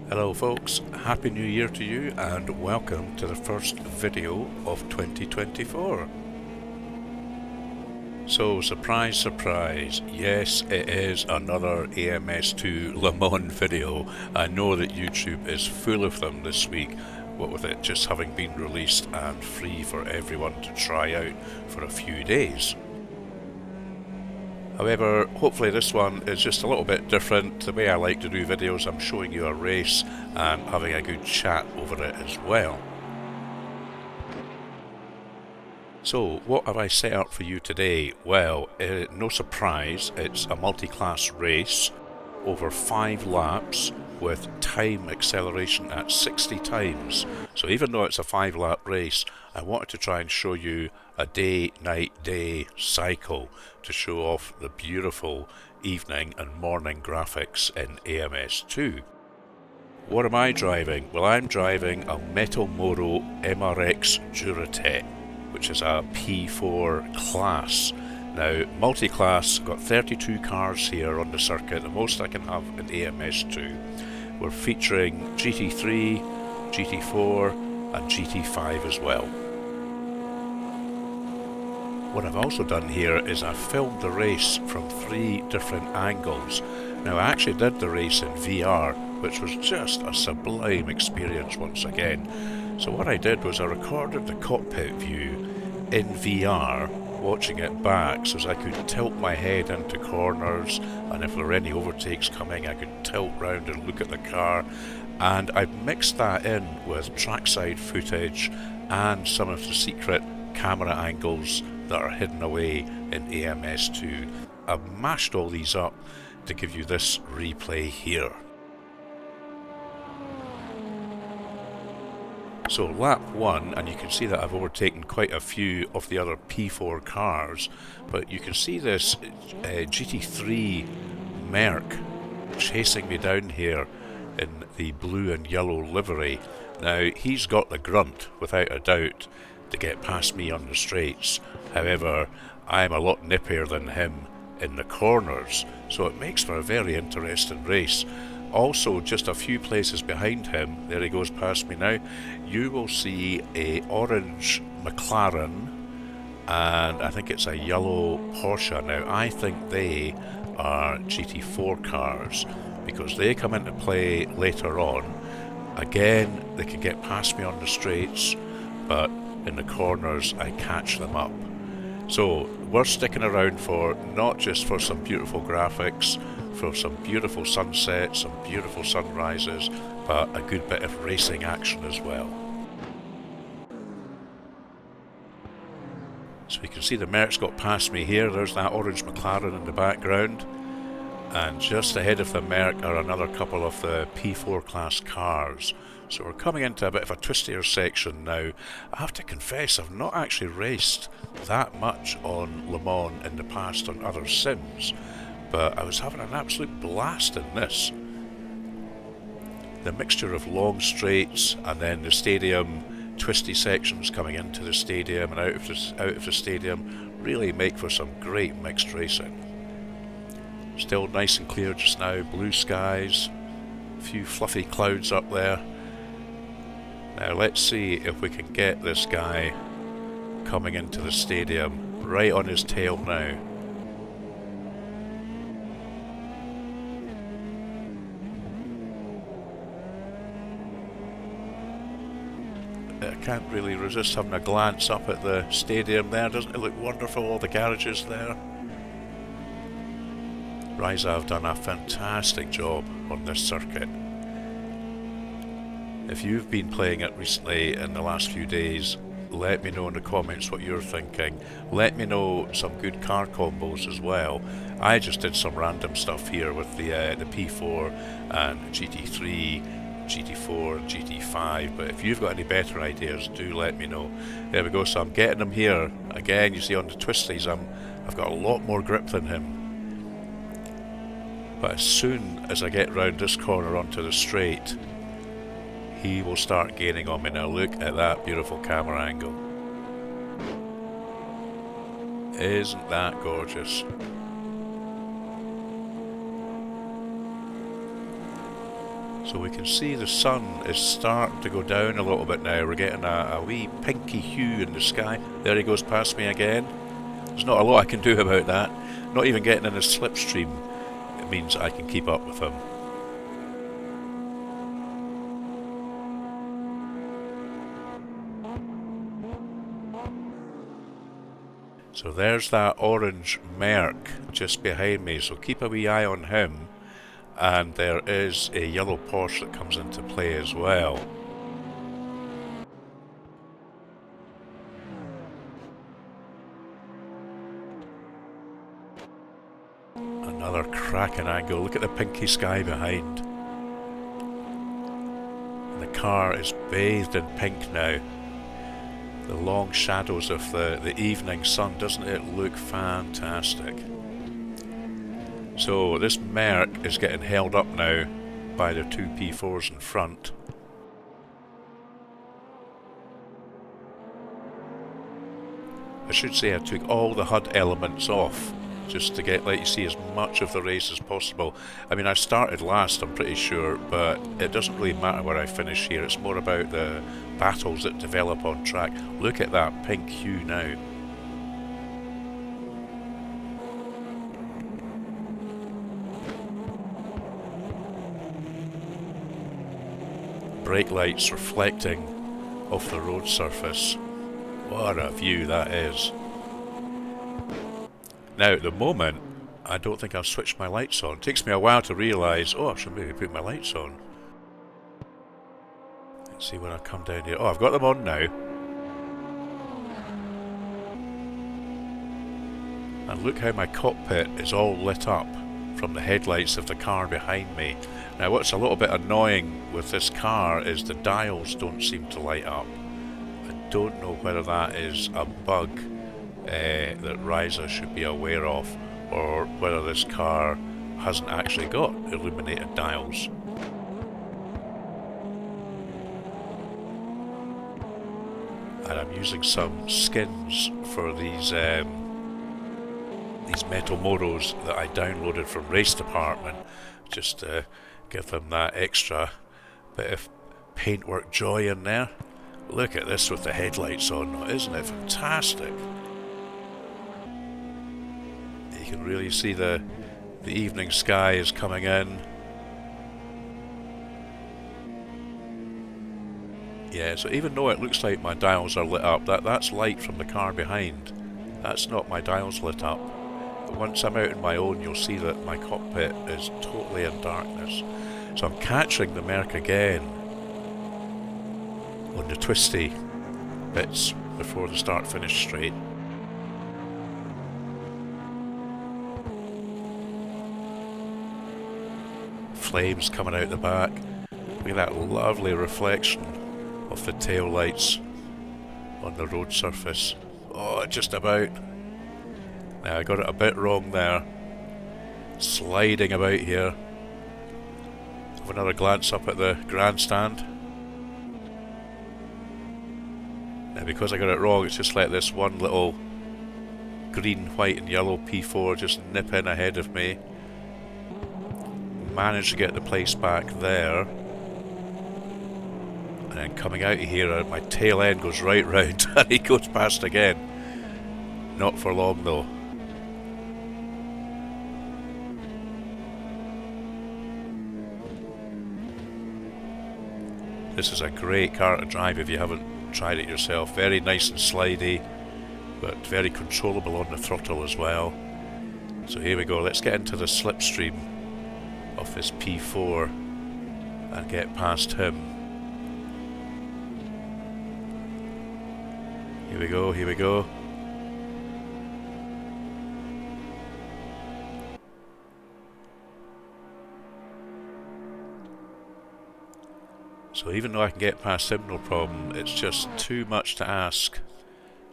Hello folks, Happy New Year to you and welcome to the first video of 2024. So surprise surprise, yes it is another AMS2 Le Mans video. I know that YouTube is full of them this week, what with it just having been released and free for everyone to try out for a few days. However, hopefully this one is just a little bit different. The way I like to do videos, I'm showing you a race and having a good chat over it as well. So, what have I set up for you today? Well, no surprise, it's a multi-class race over 5 laps with time acceleration at 60 times. So even though it's a 5-lap race, I wanted to try and show you a day, night, day cycle to show off the beautiful evening and morning graphics in AMS2. What am I driving? Well, I'm driving a Metalmoro MRX Duratec, which is a P4 class. Now, multi-class, got 32 cars here on the circuit, the most I can have in AMS2. We're featuring GT3, GT4 and GT5 as well. What I've also done here is I've filmed the race from 3 different angles. Now, I actually did the race in VR, which was just a sublime experience once again. So what I did was I recorded the cockpit view in VR, watching it back so as I could tilt my head into corners, and if there were any overtakes coming I could tilt round and look at the car, and I've mixed that in with trackside footage and some of the secret camera angles that are hidden away in AMS2. I've mashed all these up to give you this replay here. So lap 1, and you can see that I've overtaken quite a few of the other P4 cars, but you can see this GT3 Merc chasing me down here in the blue and yellow livery. Now he's got the grunt, without a doubt, to get past me on the straights. However, I'm a lot nippier than him in the corners, so it makes for a very interesting race. Also, just a few places behind him, there he goes past me now, you will see a orange McLaren and I think it's a yellow Porsche. Now I think they are GT4 cars because they come into play later on. Again, they can get past me on the straights, but in the corners I catch them up. So we're sticking around for not just for some beautiful graphics, for some beautiful sunsets, some beautiful sunrises, but a good bit of racing action as well. So you can see the Merc's got past me here, there's that orange McLaren in the background, and just ahead of the Merc are another couple of the P4 class cars. So we're coming into a bit of a twistier section now. I have to confess I've not actually raced that much on Le Mans in the past on other sims, but I was having an absolute blast in this. The mixture of long straights and then the stadium twisty sections coming into the stadium and out of the stadium really make for some great mixed racing. Still nice and clear just now, blue skies, a few fluffy clouds up there. Now let's see if we can get this guy coming into the stadium, right on his tail now. I can't really resist having a glance up at the stadium there. Doesn't it look wonderful, all the garages there? Ryza have done a fantastic job on this circuit. If you've been playing it recently in the last few days, let me know in the comments what you're thinking. Let me know some good car combos as well. I just did some random stuff here with the P4 and GT3, GT4 and GT5, but if you've got any better ideas, do let me know. There we go, so I'm getting him here. Again, you see on the twisties, I've got a lot more grip than him. But as soon as I get round this corner onto the straight, he will start gaining on me. Now look at that beautiful camera angle. Isn't that gorgeous? So we can see the sun is starting to go down a little bit now. We're getting a wee pinky hue in the sky. There he goes past me again. There's not a lot I can do about that. Not even getting in his slipstream, it means I can keep up with him. So there's that orange Merc just behind me, so keep a wee eye on him. And there is a yellow Porsche that comes into play as well. Another cracking angle. Look at the pinky sky behind. And the car is bathed in pink now. The long shadows of the evening sun, doesn't it look fantastic? So this Merc is getting held up now by the two P4s in front. I should say I took all the HUD elements off just to let you see as much of the race as possible. I mean, I started last, I'm pretty sure, but it doesn't really matter where I finish here. It's more about the battles that develop on track. Look at that pink hue now. Brake lights reflecting off the road surface. What a view that is. Now at the moment, I don't think I've switched my lights on. It takes me a while to realise, oh, I should maybe put my lights on. Let's see when I come down here. Oh, I've got them on now. And look how my cockpit is all lit up from the headlights of the car behind me. Now what's a little bit annoying with this car is the dials don't seem to light up. I don't know whether that is a bug that Ryza should be aware of, or whether this car hasn't actually got illuminated dials. And I'm using some skins for these Metalmoros that I downloaded from Race Department, just to give them that extra bit of paintwork joy in there. Look at this with the headlights on, isn't it fantastic? You can really see the evening sky is coming in. Yeah, so even though it looks like my dials are lit up, that's light from the car behind. That's not my dials lit up. But once I'm out on my own, you'll see that my cockpit is totally in darkness. So I'm catching the Merc again on the twisty bits before the start-finish straight. Flames coming out the back. Look at that lovely reflection of the tail lights on the road surface. Oh, just about. Now I got it a bit wrong there. Sliding about here. Have another glance up at the grandstand. Now because I got it wrong, it's just let this one little green, white and yellow P4 just nip in ahead of me. Managed to get the place back there. And then coming out of here, my tail end goes right round and he goes past again. Not for long though. This is a great car to drive if you haven't tried it yourself. Very nice and slidey, but very controllable on the throttle as well. So here we go, let's get into the slipstream of this P4 and get past him. Here we go, here we go. So even though I can get past him no problem, it's just too much to ask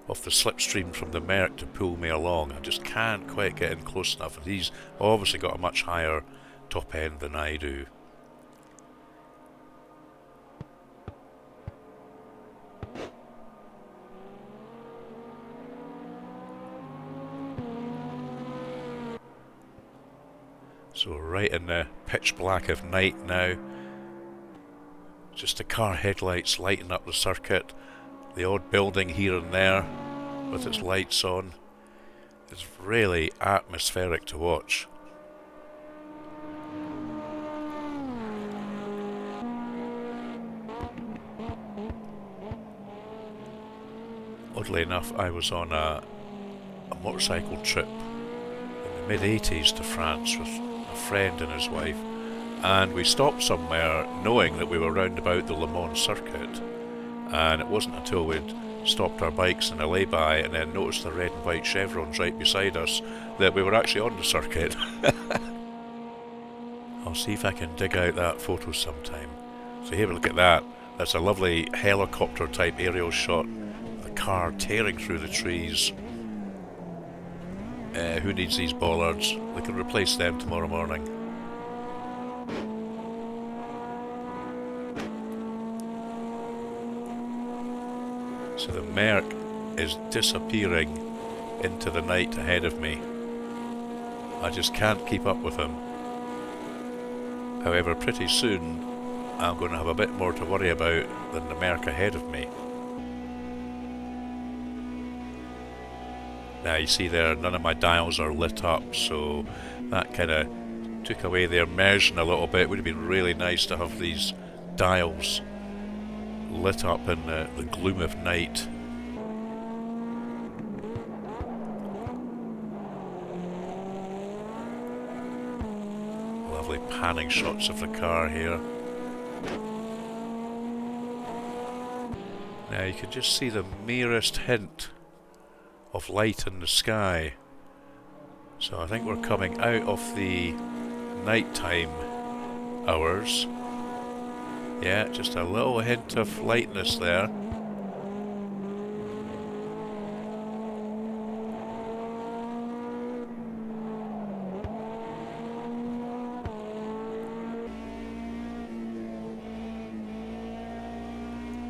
of the slipstream from the Merc to pull me along. I just can't quite get in close enough, and he's obviously got a much higher top end than I do. So right in the pitch black of night now, Just the car headlights lighting up the circuit, the odd building here and there with its lights on. It's really atmospheric to watch. Oddly enough, I was on a motorcycle trip in the mid-80s to France with a friend and his wife, and we stopped somewhere knowing that we were round about the Le Mans circuit, and it wasn't until we'd stopped our bikes in a lay-by and then noticed the red and white chevrons right beside us that we were actually on the circuit. I'll see if I can dig out that photo sometime. So here, look at that. That's a lovely helicopter type aerial shot. The car tearing through the trees. Who needs these bollards? We can replace them tomorrow morning. So the Merc is disappearing into the night ahead of me. I just can't keep up with him. However, pretty soon I'm going to have a bit more to worry about than the Merc ahead of me. Now you see there, none of my dials are lit up, so that kind of took away the immersion a little bit. It would have been really nice to have these dials lit up in the gloom of night. Lovely panning shots of the car here. Now you can just see the merest hint of light in the sky. So I think we're coming out of the nighttime hours. Yeah, just a little hint of lightness there.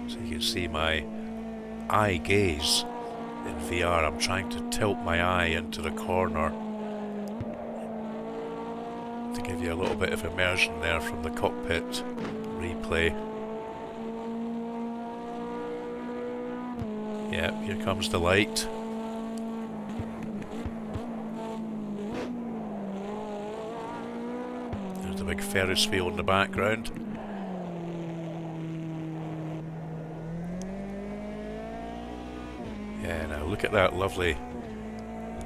So you can see my eye gaze in VR. I'm trying to tilt my eye into the corner to give you a little bit of immersion there from the cockpit replay. Yeah, here comes the light. There's the big Ferris wheel in the background. Yeah, now look at that lovely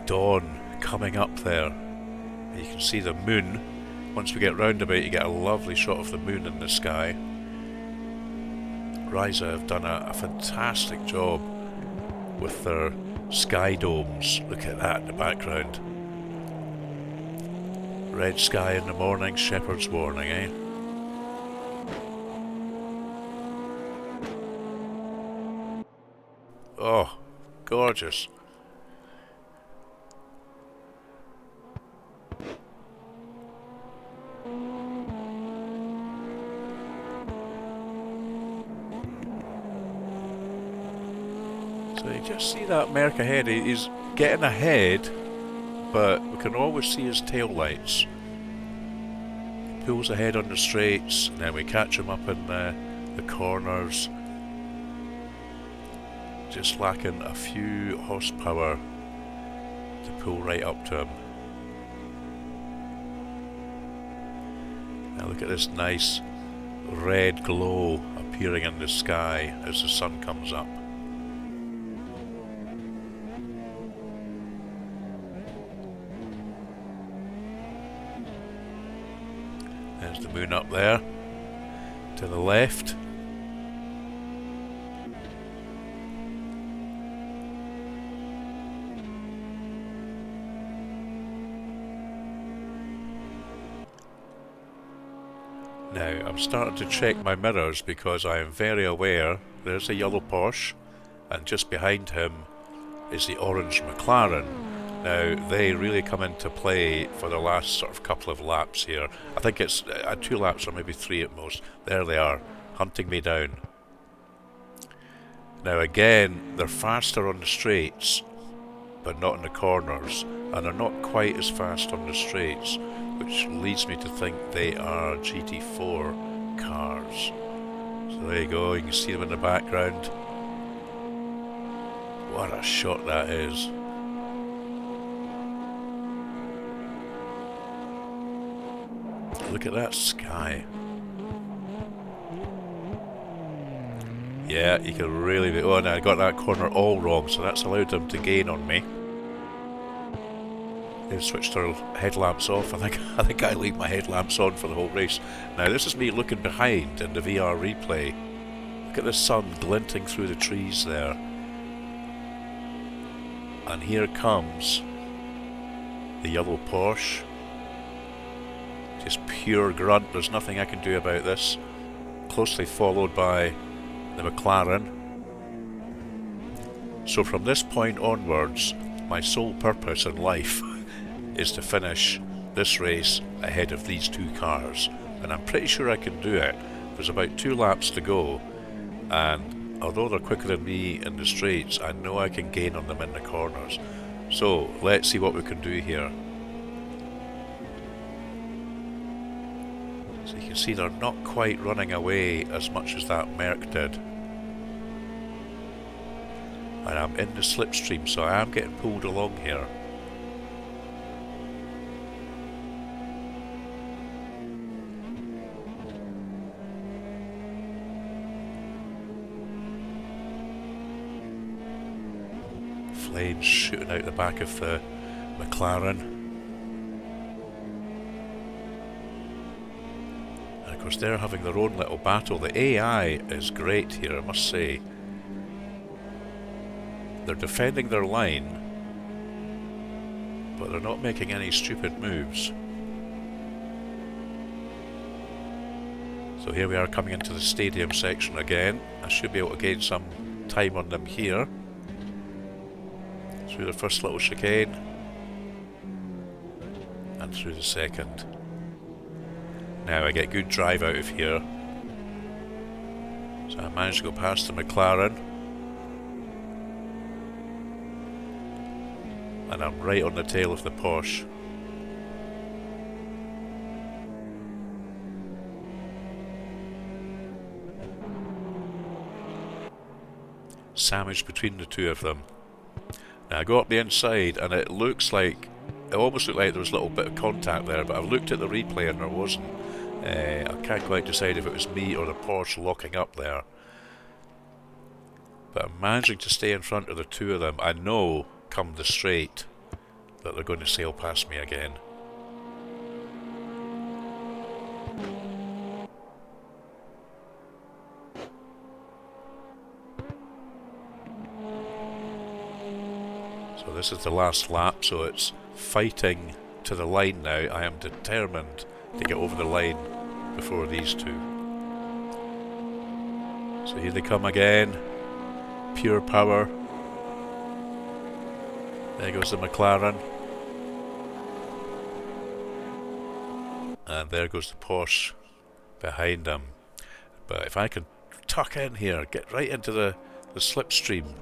dawn coming up there. You can see the moon. Once we get round about, you get a lovely shot of the moon in the sky. Ryza have done a fantastic job with their sky domes. Look at that in the background. Red sky in the morning, shepherd's warning, eh? Oh, gorgeous. So you just see that Merc ahead. He's getting ahead, but we can always see his tail lights. He pulls ahead on the straights, and then we catch him up in the corners. Just lacking a few horsepower to pull right up to him. Now look at this nice red glow appearing in the sky as the sun comes up. There's the moon up there to the left. Now, I'm starting to check my mirrors because I am very aware there's a yellow Porsche and just behind him is the orange McLaren. Now, they really come into play for the last sort of couple of laps here. I think it's 2 laps or maybe 3 at most. There they are, hunting me down. Now again, they're faster on the straights, but not in the corners, and they're not quite as fast on the straights, which leads me to think they are GT4 cars. So there you go, you can see them in the background. What a shot that is. Look at that sky. Yeah, you can really be... Oh, and I got that corner all wrong, so that's allowed them to gain on me. They've switched their headlamps off. I think I leave my headlamps on for the whole race. Now this is me looking behind in the VR replay. Look at the sun glinting through the trees there. And here comes the yellow Porsche. Just pure grunt, there's nothing I can do about this. Closely followed by the McLaren. So from this point onwards, my sole purpose in life is to finish this race ahead of these two cars. And I'm pretty sure I can do it. There's about 2 laps to go, and although they're quicker than me in the straights, I know I can gain on them in the corners. So let's see what we can do here. So you can see they're not quite running away as much as that Merc did. And I'm in the slipstream, so I am getting pulled along here. Flames shooting out the back of the McLaren. And of course they're having their own little battle. The AI is great here, I must say. They're defending their line, but they're not making any stupid moves. So here we are coming into the stadium section again. I should be able to gain some time on them here. Through the first little chicane and through the second. Now I get good drive out of here. So I managed to go past the McLaren. And I'm right on the tail of the Porsche. Sandwiched between the two of them. Now I go up the inside and it looks like, it almost looked like there was a little bit of contact there, but I've looked at the replay and there wasn't. I can't quite decide if it was me or the Porsche locking up there. But I'm managing to stay in front of the two of them. I know, come the straight, that they're going to sail past me again. So this is the last lap, so it's fighting to the line now. I am determined to get over the line before these two. So here they come again. Pure power. There goes the McLaren. And there goes the Porsche behind them. But if I can tuck in here, get right into the slipstream.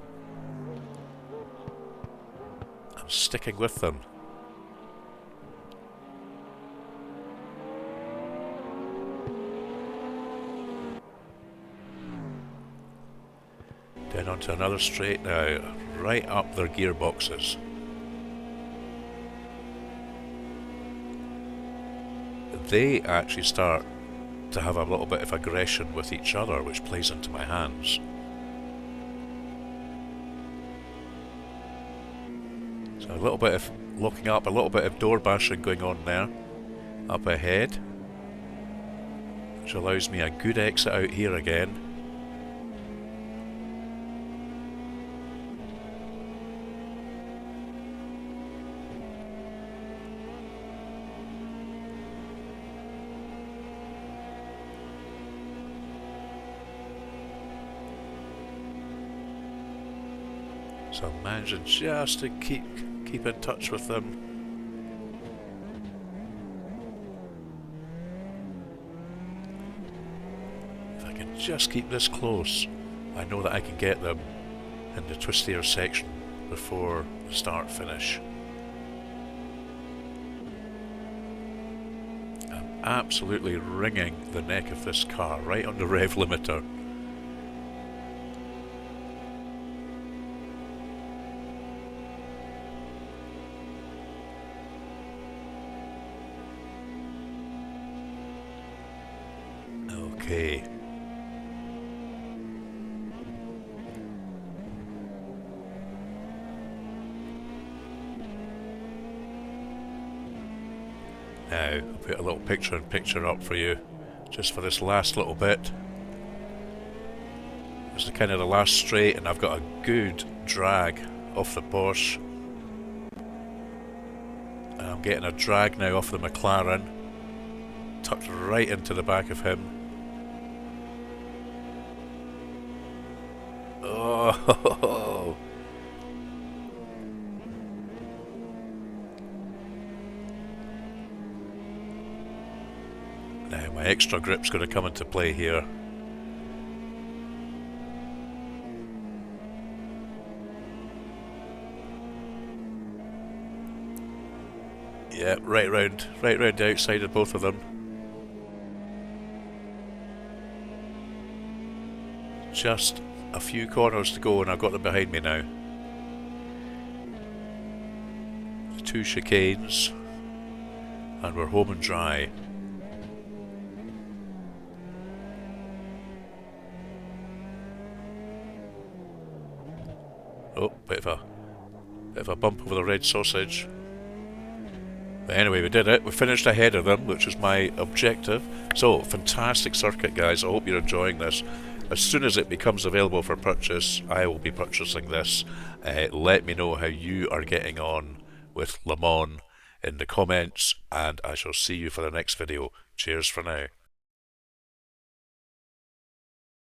I'm sticking with them. Then onto another straight now, right up their gearboxes. They actually start to have a little bit of aggression with each other, which plays into my hands. So a little bit of locking up, a little bit of door bashing going on there, up ahead, which allows me a good exit out here again. So I'm managing just to keep in touch with them. If I can just keep this close, I know that I can get them in the twistier section before the start finish. I'm absolutely wringing the neck of this car right on the rev limiter. Okay. Now, I'll put a little picture up for you, just for this last little bit. It's the kind of the last straight, and I've got a good drag off the Porsche. And I'm getting a drag now off the McLaren, tucked right into the back of him. Oh! Now my extra grip's going to come into play here. Yeah, right round the outside of both of them. Just a few corners to go and I've got them behind me now. 2 chicanes and we're home and dry. Oh, bit of a bump over the red sausage. But anyway, we did it. We finished ahead of them, which is my objective. So, fantastic circuit, guys. I hope you're enjoying this. As soon as it becomes available for purchase, I will be purchasing this. Let me know how you are getting on with Le Mans in the comments, and I shall see you for the next video. Cheers for now.